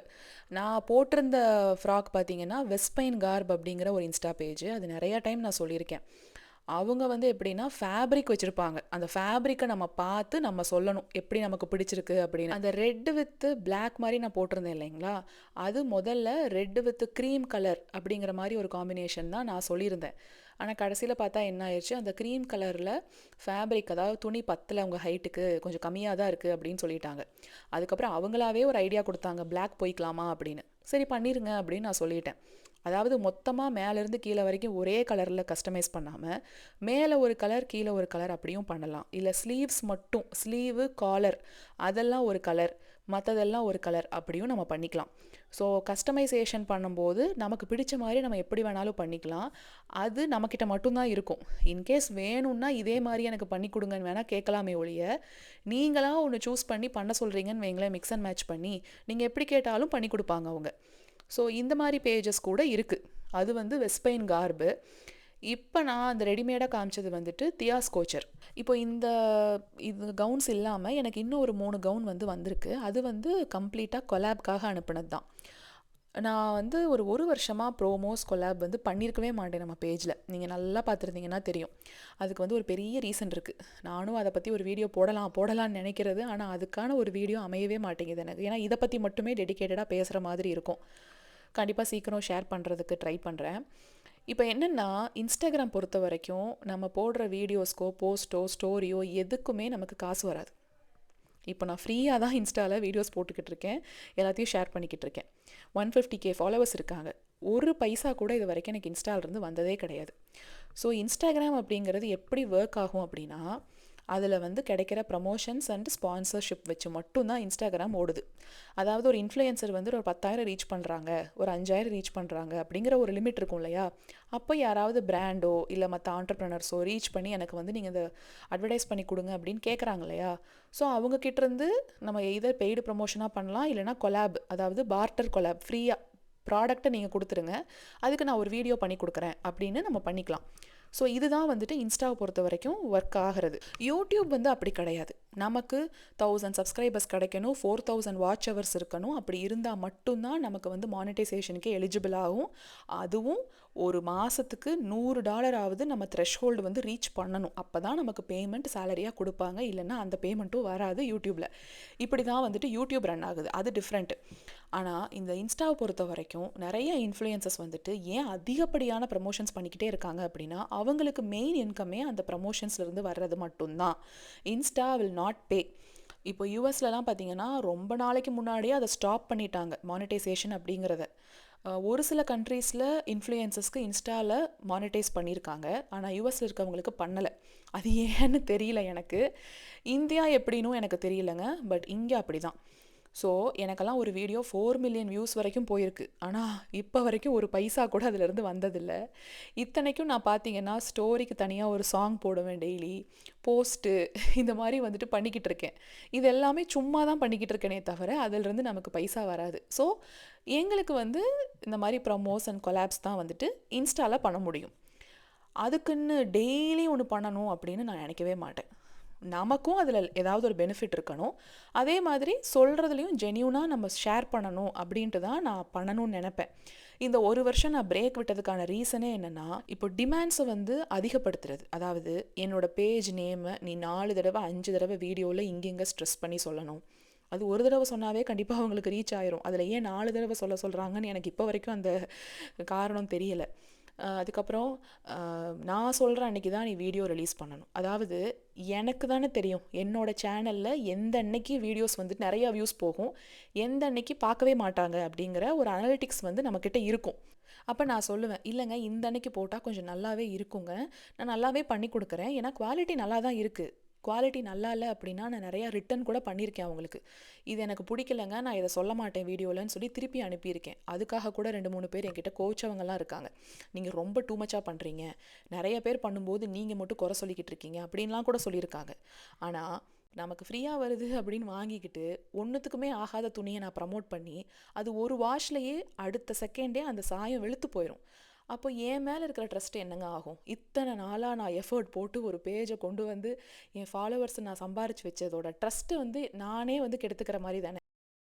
நான் போட்டிருந்த ஃப்ராக் பார்த்தீங்கன்னா வெஸ்பைன் கார்ப் அப்படிங்கிற ஒரு இன்ஸ்டா பேஜ், அது நிறையா டைம் நான் சொல்லியிருக்கேன். அவங்க வந்து எப்படின்னா ஃபேப்ரிக் வச்சுருப்பாங்க. அந்த ஃபேப்ரிக்கை நம்ம பார்த்து நம்ம சொல்லணும் எப்படி நமக்கு பிடிச்சிருக்கு அப்படின்னு. அந்த ரெட்டு வித்து பிளாக் மாதிரி நான் போட்டிருந்தேன் இல்லைங்களா, அது முதல்ல ரெட்டு வித்து க்ரீம் கலர் அப்படிங்கிற மாதிரி ஒரு காம்பினேஷன் தான் நான் சொல்லியிருந்தேன். ஆனால் கடைசியில் பார்த்தா என்ன ஆயிடுச்சு, அந்த க்ரீம் கலரில் ஃபேப்ரிக், அதாவது துணி பத்தில் அவங்க ஹைட்டுக்கு கொஞ்சம் கம்மியாக தான் இருக்குது அப்படின்னு சொல்லிட்டாங்க. அதுக்கப்புறம் அவங்களாவே ஒரு ஐடியா கொடுத்தாங்க, பிளாக் போய்க்கலாமா அப்படின்னு. சரி பண்ணிடுங்க அப்படின்னு நான் சொல்லிட்டேன். அதாவது மொத்தமாக மேலேருந்து கீழே வரைக்கும் ஒரே கலரில் கஸ்டமைஸ் பண்ணாமல் மேலே ஒரு கலர் கீழே ஒரு கலர் அப்படியும் பண்ணலாம். இல்லை ஸ்லீவ்ஸ் மட்டும், ஸ்லீவு காலர் அதெல்லாம் ஒரு கலர், மற்றதெல்லாம் ஒரு கலர் அப்படியும் நம்ம பண்ணிக்கலாம். ஸோ கஸ்டமைசேஷன் பண்ணும்போது நமக்கு பிடிச்ச மாதிரி நம்ம எப்படி வேணாலும் பண்ணிக்கலாம். அது நம்மக்கிட்ட மட்டும்தான் இருக்கும். இன்கேஸ் வேணும்னா இதே மாதிரி எனக்கு பண்ணி கொடுங்கன்னு வேணால் கேட்கலாமே ஒழிய, நீங்களாக ஒன்று சூஸ் பண்ணி பண்ண சொல்கிறீங்கன்னு வைங்களேன், மிக்ஸ் அண்ட் மேட்ச் பண்ணி நீங்கள் எப்படி கேட்டாலும் பண்ணி கொடுப்பாங்க அவங்க. ஸோ இந்த மாதிரி பேஜஸ் கூட இருக்குது. அது வந்து வெஸ்பெயின் கார்பு. இப்போ நான் அந்த ரெடிமேடாக காமிச்சது வந்துட்டு தியாஸ் கோச்சர். இப்போ இது கவுன்ஸ் இல்லாமல் எனக்கு இன்னும் ஒரு 3 கவுன் வந்திருக்கு. அது வந்து கம்ப்ளீட்டாக கொலாப்காக அனுப்புனது தான். நான் வந்து ஒரு வருஷமாக ப்ரோமோஸ் கொலாப் பண்ணியிருக்கவே மாட்டேன் நம்ம பேஜில். நீங்கள் நல்லா பார்த்துருந்தீங்கன்னா தெரியும். அதுக்கு ஒரு பெரிய ரீசன் இருக்குது. நானும் அதை பற்றி ஒரு வீடியோ போடலான்னு நினைக்கிறது. ஆனால் அதுக்கான ஒரு வீடியோ அமையவே மாட்டேங்குது எனக்கு. ஏன்னா இதை பற்றி மட்டுமே டெடிக்கேட்டடாக பேசுகிற மாதிரி இருக்கும். கண்டிப்பாக சீக்கிரம் ஷேர் பண்ணுறதுக்கு ட்ரை பண்ணுறேன். இப்போ என்னென்னா, இன்ஸ்டாகிராம் பொறுத்த வரைக்கும் நம்ம போடுற வீடியோஸ்க்கோ போஸ்ட்டோ ஸ்டோரியோ எதுக்குமே நமக்கு காசு வராது. இப்போ நான் ஃப்ரீயாக தான் இன்ஸ்டாவில் வீடியோஸ் போட்டுக்கிட்டு இருக்கேன், எல்லாத்தையும் ஷேர் பண்ணிக்கிட்டு இருக்கேன். 150K ஃபாலோவர்ஸ் இருக்காங்க. ஒரு பைசா கூட இது வரைக்கும் எனக்கு இன்ஸ்டாவிலேருந்து வந்ததே கிடையாது. ஸோ இன்ஸ்டாகிராம் அப்படிங்கிறது எப்படி ஒர்க் ஆகும் அப்படின்னா, அதில் கிடைக்கிற ப்ரமோஷன்ஸ் அண்ட் ஸ்பான்சர்ஷிப் வச்சு மட்டும்தான் இன்ஸ்டாகிராம் ஓடுது. அதாவது ஒரு இன்ஃப்ளூயன்சர் ஒரு 10,000 ரீச் பண்ணுறாங்க, ஒரு 5,000 ரீச் பண்ணுறாங்க அப்படிங்கிற ஒரு லிமிட் இருக்கும் இல்லையா? அப்போ யாராவது பிராண்டோ இல்லை மற்ற ஆண்டர்ப்ரனர்ஸோ ரீச் பண்ணி எனக்கு நீங்கள் இதை அட்வர்டைஸ் பண்ணி கொடுங்க அப்படின்னு கேட்குறாங்க இல்லையா? ஸோ அவங்கக்கிட்டேருந்து நம்ம எதர் பெய்டு ப்ரமோஷனாக பண்ணலாம், இல்லைனா கொலாப், அதாவது பார்ட்டர் கொலாப், ஃப்ரீயாக ப்ராடக்ட்டை நீங்கள் கொடுத்துருங்க, அதுக்கு நான் ஒரு வீடியோ பண்ணி கொடுக்குறேன் அப்படின்னு நம்ம பண்ணிக்கலாம். ஸோ இதுதான் இன்ஸ்டாவை பொறுத்த வரைக்கும் ஒர்க் ஆகிறது. யூடியூப் அப்படி கிடையாது. நமக்கு 1000 சப்ஸ்கிரைபர்ஸ் கிடைக்கணும், 4000 வாட்ச் ஹவர்ஸ் இருக்கணும். அப்படி இருந்தால் மட்டும்தான் நமக்கு மானிட்டைசேஷனுக்கு எலிஜிபிள் ஆகும். அதுவும் ஒரு மாதத்துக்கு $100 நம்ம த்ரெஷ்ஹோல்டு ரீச் பண்ணணும். அப்போ தான் நமக்கு பேமெண்ட் சேலரியாக கொடுப்பாங்க. இல்லைன்னா அந்த பேமெண்ட்டும் வராது யூடியூப்பில். இப்படி தான் யூடியூப் ரன் ஆகுது. அது டிஃப்ரெண்ட்டு. ஆனால் இந்த இன்ஸ்டாவை பொறுத்த வரைக்கும் நிறைய இன்ஃப்ளூயன்சஸ் ஏன் அதிகப்படியான ப்ரமோஷன்ஸ் பண்ணிக்கிட்டே இருக்காங்க அப்படின்னா, அவங்களுக்கு மெயின் இன்கமே அந்த ப்ரமோஷன்ஸ்லேருந்து வர்றது மட்டும்தான். இன்ஸ்டா வில் நாட் பே. இப்போ யூஎஸ்லலாம் பார்த்தீங்கன்னா ரொம்ப நாளைக்கு முன்னாடியே அதை ஸ்டாப் பண்ணிட்டாங்க மானிட்டைசேஷன் அப்படிங்கிறத. ஒரு சில கண்ட்ரீஸில் இன்ஃப்ளூயன்சஸ்க்கு இன்ஸ்டாவில் மானிட்டைஸ் பண்ணியிருக்காங்க, ஆனால் யூஎஸில் இருக்கவங்களுக்கு பண்ணலை. அது ஏன்னு தெரியல எனக்கு. இந்தியா எப்படின்னும் எனக்கு தெரியலங்க. பட் இங்கே அப்படி தான். ஸோ எனக்கெல்லாம் ஒரு வீடியோ 4 மில்லியன் வியூஸ் வரைக்கும் போயிருக்கு. ஆனால் இப்போ வரைக்கும் ஒரு பைசா கூட அதிலேருந்து வந்ததில்லை. இத்தனைக்கும் நான் பார்த்தீங்கன்னா ஸ்டோரிக்கு தனியாக ஒரு சாங் போடுவேன், டெய்லி போஸ்ட்டு இந்த மாதிரி பண்ணிக்கிட்டு இருக்கேன். இது எல்லாமே சும்மா தான் பண்ணிக்கிட்டு இருக்கேனே தவிர அதிலிருந்து நமக்கு பைசா வராது. ஸோ எங்களுக்கு இந்த மாதிரி ப்ரமோஸ் அண்ட் கொலாப்ஸ் தான் இன்ஸ்டாவில் பண்ண முடியும். அதுக்குன்னு டெய்லி ஒன்று பண்ணணும் அப்படின்னு நான் நினைக்கவே மாட்டேன். நமக்கும் அதில் ஏதாவது ஒரு பெனிஃபிட் இருக்கணும். அதே மாதிரி சொல்கிறதுலையும் ஜென்யூனாக நம்ம ஷேர் பண்ணணும் அப்படின்ட்டு தான் நான் பண்ணணும்னு நினைப்பேன். இந்த ஒரு வருஷம் நான் பிரேக் விட்டதுக்கான ரீசனே என்னென்னா, இப்போ டிமாண்ட்ஸை அதிகப்படுத்துறது. அதாவது என்னோடய பேஜ் நேமை நீ 4 தடவை 5 தடவை வீடியோவில் இங்கெங்கே ஸ்ட்ரெஸ் பண்ணி சொல்லணும். அது ஒரு தடவை சொன்னாவே கண்டிப்பாக அவங்களுக்கு ரீச் ஆயிரும். அதில் ஏன் 4 தடவை சொல்கிறாங்கன்னு எனக்கு இப்போ வரைக்கும் அந்த காரணம் தெரியலை. அதுக்கப்புறம் நான் சொல்கிற அன்றைக்கி தான் நீ வீடியோ ரிலீஸ் பண்ணணும். அதாவது எனக்கு தானே தெரியும் என்னோடய சேனலில் எந்த அன்னைக்கு வீடியோஸ் நிறையா வியூஸ் போகும், எந்த அன்னைக்கு பார்க்கவே மாட்டாங்க அப்படிங்கிற ஒரு அனலிட்டிக்ஸ் நம்மக்கிட்ட இருக்கும். அப்போ நான் சொல்லுவேன், இல்லைங்க இந்த அன்னைக்கு போட்டால் கொஞ்சம் நல்லாவே இருக்குங்க, நான் நல்லாவே பண்ணி கொடுக்குறேன், ஏன்னா குவாலிட்டி நல்லா தான் இருக்குது. குவாலிட்டி நல்லா இல்லை அப்படின்னா நான் நிறையா ரிட்டன் கூட பண்ணியிருக்கேன் அவங்களுக்கு. இது எனக்கு பிடிக்கலங்க, நான் இதை சொல்ல மாட்டேன் வீடியோலன்னு சொல்லி திருப்பி அனுப்பியிருக்கேன். அதுக்காக கூட 2-3 பேர் என்கிட்ட கோச்சவங்கலாம் இருக்காங்க. நீங்கள் ரொம்ப டூ மச்சாக பண்ணுறீங்க, நிறைய பேர் பண்ணும்போது நீங்கள் மட்டும் குறை சொல்லிக்கிட்டு இருக்கீங்க அப்படின்லாம் கூட சொல்லியிருக்காங்க. ஆனால் நமக்கு ஃப்ரீயாக வருது அப்படின்னு வாங்கிக்கிட்டு ஒன்றுத்துக்குமே ஆகாத துணியை நான் ப்ரமோட் பண்ணி அது ஒரு வாஷ்லேயே அடுத்த செகண்டே அந்த சாயம் வெளுத்து போயிடும். அப்போ என் மேலே இருக்கிற ட்ரஸ்ட் என்னங்க ஆகும்? இத்தனை நாளாக நான் எஃபர்ட் போட்டு ஒரு பேஜை கொண்டு என் ஃபாலோவர்ஸை நான் சம்பாரித்து வச்சதோட ட்ரஸ்ட்டு நானே கெடுத்துக்கிற மாதிரி தானே.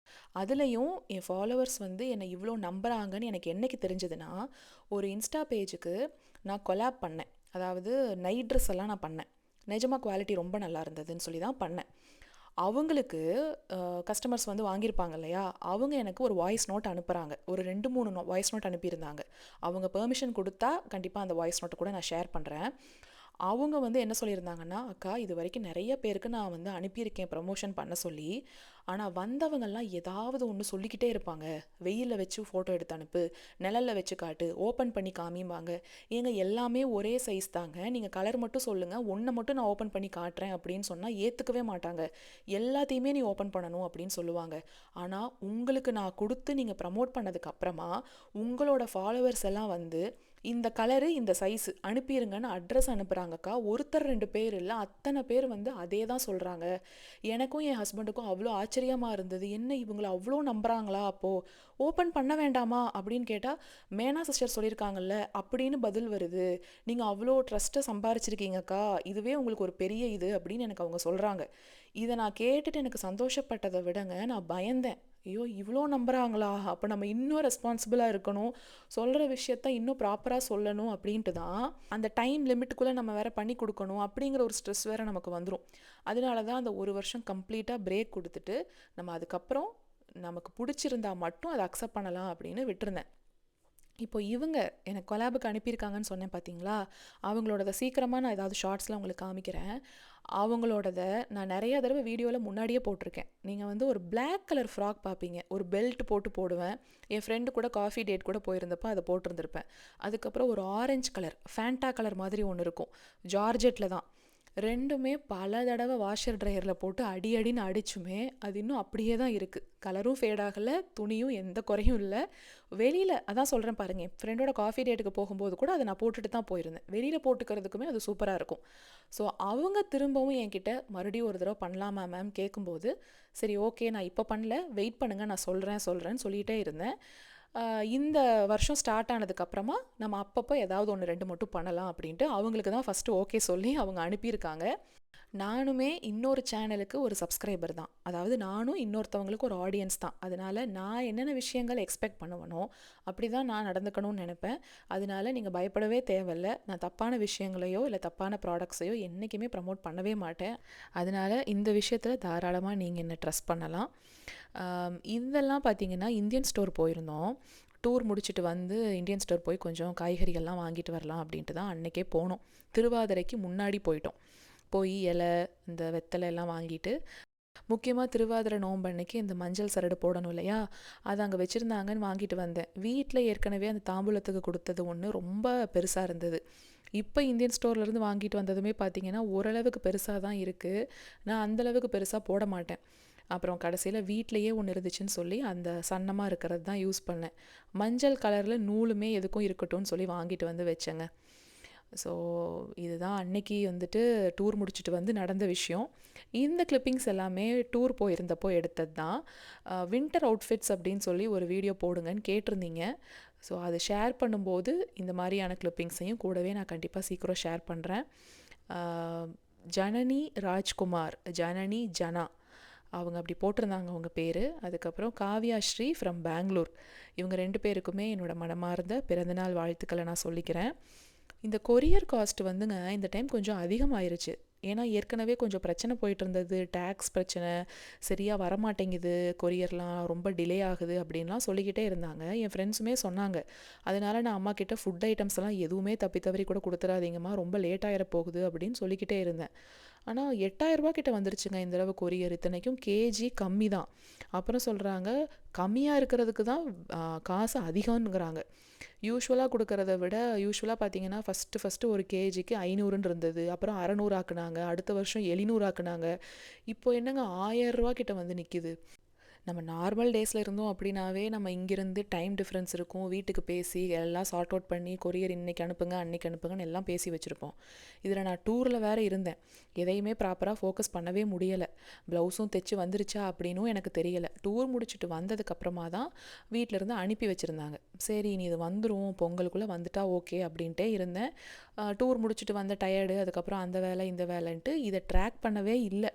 அதுலேயும் என் ஃபாலோவர்ஸ் என்னை இவ்வளோ நம்புகிறாங்கன்னு எனக்கு என்றைக்கு தெரிஞ்சதுன்னா, ஒரு இன்ஸ்டா பேஜுக்கு நான் கொலாப் பண்ணேன். அதாவது நைட் ட்ரெஸ் எல்லாம் நான் பண்ணேன். நிஜமாக குவாலிட்டி ரொம்ப நல்லா இருந்ததுன்னு சொல்லி தான் பண்ணேன். அவங்களுக்கு கஸ்டமர்ஸ் வாங்கியிருப்பாங்க இல்லையா, அவங்க எனக்கு ஒரு வாய்ஸ் நோட் அனுப்புகிறாங்க. ஒரு 2-3 வாய்ஸ் நோட் அனுப்பியிருந்தாங்க. அவங்க பெர்மிஷன் கொடுத்தா கண்டிப்பாக அந்த வாய்ஸ் நோட்டை கூட நான் ஷேர் பண்ணுறேன். அவங்க என்ன சொல்லியிருந்தாங்கன்னா, அக்கா இது வரைக்கும் நிறைய பேருக்கு நான் அனுப்பியிருக்கேன் ப்ரமோஷன் பண்ண சொல்லி, ஆனால் வந்தவங்கெல்லாம் ஏதாவது ஒன்று சொல்லிக்கிட்டே இருப்பாங்க. வெயிலில் வச்சு ஃபோட்டோ எடுத்து அனுப்பு, நிழலில் வச்சு காட்டு, ஓப்பன் பண்ணி காமிம்பாங்க. ஏங்க எல்லாமே ஒரே சைஸ் தாங்க, நீங்கள் கலர் மட்டும் சொல்லுங்கள், ஒன்றை மட்டும் நான் ஓப்பன் பண்ணி காட்டுறேன் அப்படின்னு சொன்னால் ஏற்றுக்கவே மாட்டாங்க. எல்லாத்தையுமே நீ ஓப்பன் பண்ணணும் அப்படின்னு சொல்லுவாங்க. ஆனால் உங்களுக்கு நான் கொடுத்து நீங்கள் ப்ரமோட் பண்ணதுக்கு அப்புறமா உங்களோட ஃபாலோவர்ஸ் எல்லாம் வந்து இந்த கலரு இந்த சைஸு அனுப்பிடுங்கன்னு அட்ரஸ் அனுப்புகிறாங்கக்கா. ஒருத்தர் 2 பேர் இல்லை, அத்தனை பேர் வந்து அதே தான் சொல்கிறாங்க. எனக்கும் என் ஹஸ்பண்டுக்கும் அவ்வளோ ஆச்சரியமாக இருந்தது. என்ன இவங்களை அவ்வளோ நம்புகிறாங்களா? அப்போது ஓப்பன் பண்ண வேண்டாமா அப்படின்னு கேட்டால், மேனா சிஸ்டர் சொல்லியிருக்காங்கல்ல அப்படின்னு பதில் வருது. நீங்கள் அவ்வளோ ட்ரஸ்ட்டை சம்பாரிச்சிருக்கீங்கக்கா, இதுவே உங்களுக்கு ஒரு பெரிய இது அப்படின்னு எனக்கு அவங்க சொல்கிறாங்க. இதை நான் கேட்டுட்டு எனக்கு சந்தோஷப்பட்டதை விடங்க நான் பயந்தேன். ஐயோ இவ்வளோ நம்புகிறாங்களா, அப்போ நம்ம இன்னும் ரெஸ்பான்சிபிளாக இருக்கணும், சொல்கிற விஷயத்த இன்னும் ப்ராப்பராக சொல்லணும் அப்படின்ட்டு தான். அந்த டைம் லிமிட்டுக்குள்ளே நம்ம வேறு பண்ணி கொடுக்கணும் அப்படிங்கிற ஒரு ஸ்ட்ரெஸ் வேறு நமக்கு வந்துடும். அதனால தான் அந்த 1 வருஷம் கம்ப்ளீட்டாக பிரேக் கொடுத்துட்டு நம்ம அதுக்கப்புறம் நமக்கு பிடிச்சிருந்தா மட்டும் அதை அக்செப்ட் பண்ணலாம் அப்படின்னு விட்டுருந்தேன். இப்போ இவங்க எனக்கு கொலாபுக்கு அனுப்பியிருக்காங்கன்னு சொன்னேன் பார்த்தீங்களா, அவங்களோடத சீக்கிரமாக நான் ஏதாவது ஷார்ட்ஸ்லாம் உங்களுக்கு காமிக்கிறேன். அவங்களோடத நான் நிறைய தடவை வீடியோவில் முன்னாடியே போட்டிருக்கேன். நீங்கள் வந்து ஒரு பிளாக் கலர் ஃப்ராக் பார்ப்பீங்க, ஒரு பெல்ட் போட்டு போடுவேன். என் ஃப்ரெண்டு கூட காஃபி டேட் கூட போயிருந்தப்போ அதை போட்டிருந்திருப்பேன். அதுக்கப்புறம் ஒரு ஆரஞ்சு கலர் ஃபேண்டா கலர் மாதிரி ஒன்று இருக்கும், ஜார்ஜெட்டில் தான். ரெண்டுமே பல தடவை வாஷர் ட்ரையரில் போட்டு அடி அடின்னு அடிச்சுமே அது இன்னும் அப்படியே தான் இருக்குது. கலரும் ஃபேட் ஆகலை, துணியும் எந்த குறையும் இல்லை. வெளியில் அதான் சொல்கிறேன் பாருங்கள், என் ஃப்ரெண்டோட காஃபி டேட்டுக்கு போகும்போது கூட அதை நான் போட்டுட்டு தான் போயிருந்தேன். வெளியில் போட்டுக்கிறதுக்குமே அது சூப்பராக இருக்கும். ஸோ அவங்க திரும்பவும் என்கிட்ட மறுபடியும் ஒரு தடவை பண்ணலாமா மேம் கேட்கும்போது, சரி ஓகே நான் இப்போ பண்ணல, வெயிட் பண்ணுங்கள் நான் சொல்கிறேன்னு சொல்லிகிட்டே இருந்தேன். இந்த வருஷம் ஸ்டார்ட் ஆனதுக்கப்புறமா நம்ம அப்பப்போ ஏதாவது 1 2 மட்டும் பண்ணலாம் அப்படின்ட்டு அவங்களுக்கு தான் ஃபஸ்ட்டு ஓகே சொல்லி அவங்க அனுப்பியிருக்காங்க. நானுமே இன்னொரு சேனலுக்கு ஒரு சப்ஸ்கிரைபர் தான், அதாவது நானும் இன்னொருத்தவங்களுக்கு ஒரு ஆடியன்ஸ் தான். அதனால் நான் என்னென்ன விஷயங்கள் எக்ஸ்பெக்ட் பண்ணுவேனோ அப்படி தான் நான் நடந்துக்கணும்னு நினைப்பேன். அதனால நீங்கள் பயப்படவே தேவையில்லை. நான் தப்பான விஷயங்களையோ இல்லை தப்பான ப்ராடக்ட்ஸையோ என்றைக்குமே ப்ரமோட் பண்ணவே மாட்டேன். அதனால் இந்த விஷயத்தில் தாராளமாக நீங்கள் என்ன ட்ரஸ்ட் பண்ணலாம். இதெல்லாம் பார்த்திங்கன்னா இந்தியன் ஸ்டோர் போயிருந்தோம். டூர் முடிச்சுட்டு வந்து இந்தியன் ஸ்டோர் போய் கொஞ்சம் காய்கறிகள்லாம் வாங்கிட்டு வரலாம் அப்படின்ட்டு தான் அன்றைக்கே போனோம். திருவாதிரைக்கு முன்னாடி போயிட்டோம். போய் இலை இந்த வெத்தலை எல்லாம் வாங்கிட்டு, முக்கியமாக திருவாதிரை நோன்பு அன்னைக்கு இந்த மஞ்சள் சரடு போடணும் இல்லையா, அது அங்கே வச்சுருந்தாங்கன்னு வாங்கிட்டு வந்தேன். வீட்டில் ஏற்கனவே அந்த தாம்பூலத்துக்கு கொடுத்தது ஒன்று ரொம்ப பெருசாக இருந்தது. இப்போ இந்தியன் ஸ்டோர்லேருந்து வாங்கிட்டு வந்ததுமே பார்த்திங்கன்னா ஓரளவுக்கு பெருசாக தான் இருக்குது. நான் அந்தளவுக்கு பெருசாக போட மாட்டேன். அப்புறம் கடைசியில் வீட்டிலையே ஒன்று இருந்துச்சுன்னு சொல்லி அந்த சன்னமாக இருக்கிறது தான் யூஸ் பண்ணேன். மஞ்சள் கலரில் நூலுமே எதுக்கும் இருக்கட்டும்னு சொல்லி வாங்கிட்டு வந்து வச்சேங்க. ஸோ இதுதான் அன்னைக்கு வந்துட்டு டூர் முடிச்சுட்டு வந்து நடந்த விஷயம். இந்த கிளிப்பிங்ஸ் எல்லாமே டூர் போயிருந்தப்போ எடுத்தது தான். வின்டர் அவுட்ஃபிட்ஸ் அப்படின்னு சொல்லி ஒரு வீடியோ போடுங்கன்னு கேட்டிருந்தீங்க. ஸோ அதை ஷேர் பண்ணும்போது இந்த மாதிரியான கிளிப்பிங்ஸையும் கூடவே நான் கண்டிப்பாக சீக்கிரம் ஷேர் பண்ணுறேன். ஜனனி ராஜ்குமார், ஜனனி ஜனா அவங்க அப்படி போட்டிருந்தாங்க அவங்க பேர். அதுக்கப்புறம் காவ்யா ஸ்ரீ ஃப்ரம் பெங்களூர், இவங்க 2 பேருக்குமே என்னோடய மனமார்ந்த பிறந்தநாள் வாழ்த்துக்களை நான் சொல்லிக்கிறேன். இந்த கொரியர் காஸ்ட் வந்துங்க இந்த டைம் கொஞ்சம் அதிகமாயிருச்சு. ஏன்னா ஏற்கனவே கொஞ்சம் பிரச்சனை போயிட்டு இருந்தது, டேக்ஸ் பிரச்சனை, சரியாக வரமாட்டேங்குது, கொரியர்லாம் ரொம்ப டிலே ஆகுது அப்படின்லாம் சொல்லிக்கிட்டே இருந்தாங்க. என் ஃப்ரெண்ட்ஸுமே சொன்னாங்க. அதனால் நான் அம்மா கிட்ட ஃபுட் ஐட்டம்ஸ் எல்லாம் எதுவுமே தப்பி கூட கொடுத்துடாதீங்கம்மா, ரொம்ப லேட் ஆகிட போகுது அப்படின்னு சொல்லிக்கிட்டே இருந்தேன். ஆனால் 8000 ரூபா கிட்ட வந்துருச்சுங்க இந்த தடவை கொரியர். இத்தனைக்கும் கேஜி கம்மி தான். அப்புறம் சொல்கிறாங்க கம்மியாக இருக்கிறதுக்கு தான் காசு அதிகம்ங்கிறாங்க. யூஸ்வலாக கொடுக்கறத விட யூஸ்வலாக பார்த்தீங்கன்னா ஃபஸ்ட்டு ஒரு கேஜிக்கு 500 இருந்தது, அப்புறம் 600 ஆக்குனாங்க, அடுத்த வருஷம் 700 ஆக்குனாங்க. இப்போ என்னங்க 1000 ரூபா கிட்ட வந்து நிற்கிது. நம்ம நார்மல் டேஸில் இருந்தோம் அப்படின்னாவே நம்ம இங்கேருந்து டைம் டிஃப்ரென்ஸ் இருக்கும், வீட்டுக்கு பேசி எல்லாம் சார்ட் அவுட் பண்ணி கொரியர் இன்றைக்கி அனுப்புங்க அன்றைக்கி அனுப்புங்கன்னு எல்லாம் பேசி வச்சுருப்போம். இதில் நான் டூரில் வேறு இருந்தேன், எதையுமே ப்ராப்பராக ஃபோக்கஸ் பண்ணவே முடியலை. ப்ளவுஸும் தைச்சி வந்துருச்சா அப்படின்னும் எனக்கு தெரியலை. டூர் முடிச்சுட்டு வந்ததுக்கப்புறமா தான் வீட்டிலேருந்து அனுப்பி வச்சுருந்தாங்க. சரி நீ இது வந்துடும், பொங்கலுக்குள்ளே வந்துட்டா ஓகே அப்படின்ட்டே இருந்தேன். டூர் முடிச்சுட்டு வந்த டயர்டு, அதுக்கப்புறம் அந்த வேலை இந்த வேலைன்ட்டு இதை ட்ராக் பண்ணவே இல்லை.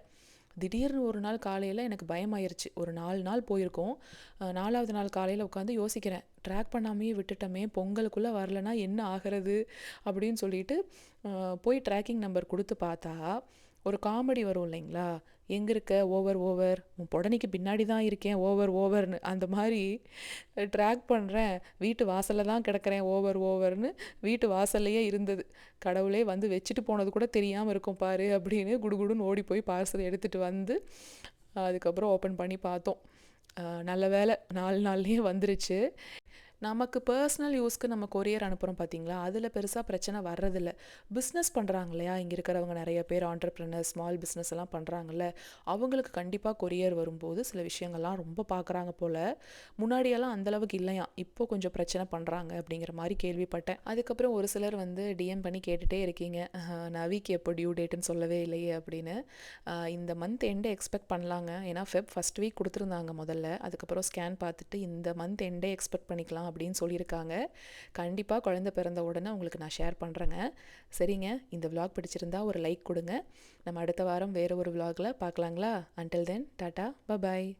திடீர்னு ஒரு நாள் காலையில் எனக்கு பயமாயிருச்சு. ஒரு 4 நாள் போயிருக்கோம். 4வது நாள் காலையில் உட்காந்து யோசிக்கிறேன், ட்ராக் பண்ணாமையே விட்டுட்டோமே, பொங்கலுக்குள்ளே வரலனா என்ன ஆகிறது அப்படின்னு சொல்லிட்டு போய் ட்ராக்கிங் நம்பர் கொடுத்து பார்த்தா ஒரு காமெடி வரும் இல்லைங்களா, எங்கே இருக்க ஓவர் உன் புடனைக்கு பின்னாடி தான் இருக்கேன் ஓவர்னு, அந்த மாதிரி ட்ராக் பண்ணுறேன், வீட்டு வாசலில் தான் கிடக்கிறேன் ஓவர்னு வீட்டு வாசல்லையே இருந்தது. கடவுளே வந்து வச்சுட்டு போனது கூட தெரியாமல் இருக்கும் பாரு அப்படின்னு குடுகுடுன்னு ஓடி போய் பார்சல் எடுத்துகிட்டு வந்து அதுக்கப்புறம் ஓப்பன் பண்ணி பார்த்தோம். நல்ல வேளை 4 நாள்லயே வந்துருச்சு. நமக்கு பர்சனல் யூஸ்க்கு நம்ம கொரியர் அனுப்புகிறோம் பார்த்தீங்களா, அதில் பெருசாக பிரச்சனை வர்றதில்ல. பிஸ்னஸ் பண்ணுறாங்க இல்லையா, இங்கே இருக்கிறவங்க நிறைய பேர் ஆண்டர்ப்ரனர்ஸ், ஸ்மால் பிஸ்னஸ் எல்லாம் பண்ணுறாங்கல்ல, அவங்களுக்கு கண்டிப்பாக கொரியர் வரும்போது சில விஷயங்கள்லாம் ரொம்ப பார்க்குறாங்க போல். முன்னாடியெல்லாம் அந்தளவுக்கு இல்லையா, இப்போ கொஞ்சம் பிரச்சனை பண்ணுறாங்க அப்படிங்கிற மாதிரி கேள்விப்பட்டேன். அதுக்கப்புறம் ஒரு சிலர் வந்து டிஎம் பண்ணி கேட்டுகிட்டே இருக்கீங்க, நவிக்கு எப்போ டியூ டேட்டுன்னு சொல்லவே இல்லையே அப்படின்னு. இந்த மந்த் எண்டே எக்ஸ்பெக்ட் பண்ணலாங்க. ஏன்னா ஃபர்ஸ்ட் வீக் கொடுத்துருந்தாங்க முதல்ல. அதுக்கப்புறம் ஸ்கேன் பார்த்துட்டு இந்த மந்த் எண்டே எக்ஸ்பெக்ட் பண்ணிக்கலாம் அப்படின்னு சொல்லியிருக்காங்க. கண்டிப்பாக குழந்தை பிறந்த உடனே உங்களுக்கு நான் ஷேர் பண்ணுறேங்க. சரிங்க, இந்த விலாக் பிடிச்சிருந்தா ஒரு லைக் கொடுங்க. நம்ம அடுத்த வாரம் வேறு ஒரு விலாகில் பார்க்கலாங்களா? Until then tata, bye bye.